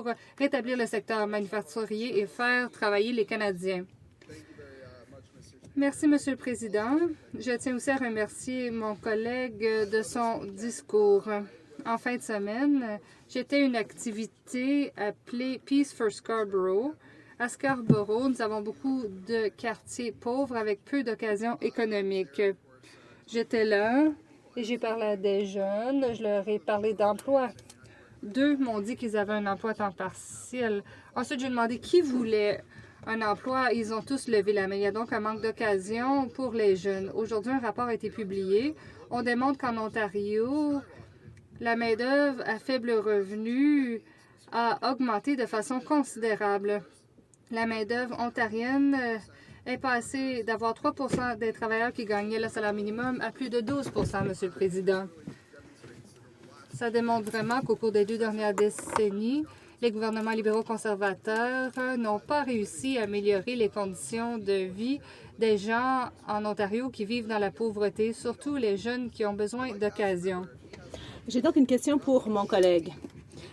pour rétablir le secteur manufacturier et faire travailler les Canadiens. Merci, Monsieur le Président. Je tiens aussi à remercier mon collègue de son discours. En fin de semaine, j'étais à une activité appelée Peace for Scarborough. À Scarborough, nous avons beaucoup de quartiers pauvres avec peu d'occasions économiques. J'étais là et j'ai parlé à des jeunes. Je leur ai parlé d'emploi. 2 m'ont dit qu'ils avaient un emploi à temps partiel. Ensuite, j'ai demandé qui voulait un emploi. Ils ont tous levé la main. Il y a donc un manque d'occasion pour les jeunes. Aujourd'hui, un rapport a été publié. On démontre qu'en Ontario, la main-d'œuvre à faible revenu a augmenté de façon considérable. La main-d'œuvre ontarienne est passée d'avoir 3 % des travailleurs qui gagnaient le salaire minimum à plus de 12 % Monsieur le Président. Ça démontre vraiment qu'au cours des 2 dernières décennies, les gouvernements libéraux conservateurs n'ont pas réussi à améliorer les conditions de vie des gens en Ontario qui vivent dans la pauvreté, surtout les jeunes qui ont besoin d'occasion. J'ai donc une question pour mon collègue.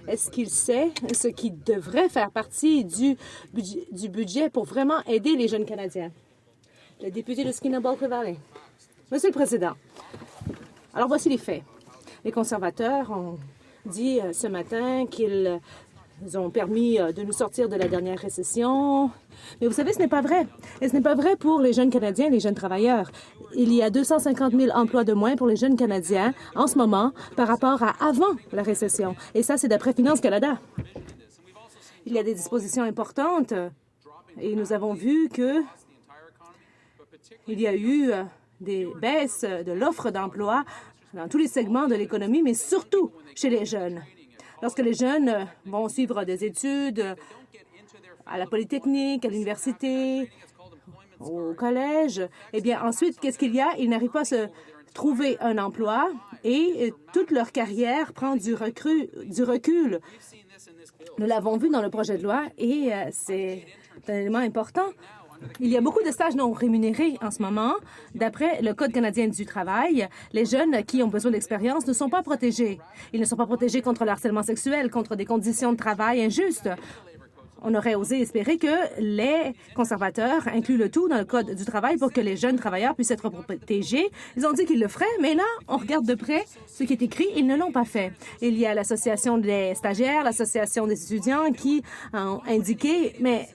Est-ce qu'il sait ce qui devrait faire partie du budget pour vraiment aider les jeunes Canadiens? Le député de Skinner-Balfour Valley. Monsieur le Président, alors voici les faits. Les conservateurs ont dit ce matin qu'ils ont permis de nous sortir de la dernière récession. Mais vous savez, ce n'est pas vrai. Et ce n'est pas vrai pour les jeunes Canadiens, les jeunes travailleurs. Il y a 250 000 emplois de moins pour les jeunes Canadiens en ce moment par rapport à avant la récession. Et ça, c'est d'après Finance Canada. Il y a des dispositions importantes et nous avons vu que il y a eu des baisses de l'offre d'emploi dans tous les segments de l'économie, mais surtout chez les jeunes. Lorsque les jeunes vont suivre des études à la Polytechnique, à l'université, au collège, eh bien ensuite, qu'est-ce qu'il y a? Ils n'arrivent pas à se trouver un emploi et toute leur carrière prend du recul. Nous l'avons vu dans le projet de loi et c'est un élément important. Il y a beaucoup de stages non rémunérés en ce moment. D'après le Code canadien du travail, les jeunes qui ont besoin d'expérience ne sont pas protégés. Ils ne sont pas protégés contre le harcèlement sexuel, contre des conditions de travail injustes. On aurait osé espérer que les conservateurs incluent le tout dans le Code du travail pour que les jeunes travailleurs puissent être protégés. Ils ont dit qu'ils le feraient, mais là, on regarde de près ce qui est écrit. Ils ne l'ont pas fait. Il y a l'Association des stagiaires, l'Association des étudiants qui ont indiqué, mais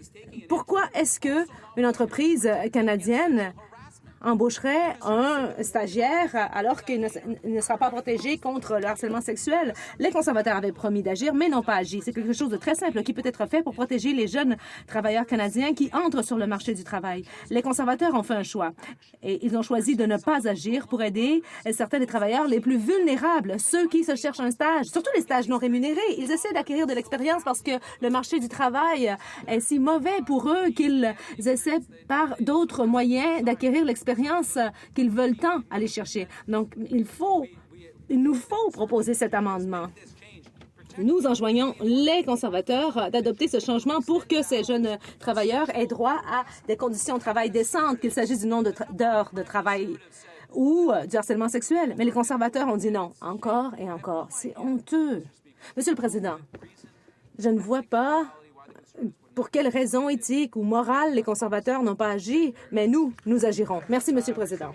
pourquoi est-ce que une entreprise canadienne embaucherait un stagiaire alors qu'il ne sera pas protégé contre le harcèlement sexuel? Les conservateurs avaient promis d'agir, mais n'ont pas agi. C'est quelque chose de très simple qui peut être fait pour protéger les jeunes travailleurs canadiens qui entrent sur le marché du travail. Les conservateurs ont fait un choix et ils ont choisi de ne pas agir pour aider certains des travailleurs les plus vulnérables, ceux qui se cherchent un stage, surtout les stages non rémunérés. Ils essaient d'acquérir de l'expérience parce que le marché du travail est si mauvais pour eux qu'ils essaient par d'autres moyens d'acquérir l'expérience qu'ils veulent tant aller chercher. Donc, il nous faut proposer cet amendement. Nous enjoignons les conservateurs d'adopter ce changement pour que ces jeunes travailleurs aient droit à des conditions de travail décentes, qu'il s'agisse du nombre d'heures de travail ou du harcèlement sexuel. Mais les conservateurs ont dit non, encore et encore. C'est honteux. Monsieur le Président, je ne vois pas pour quelles raisons éthiques ou morales les conservateurs n'ont pas agi, mais nous agirons. Merci, Monsieur le Président.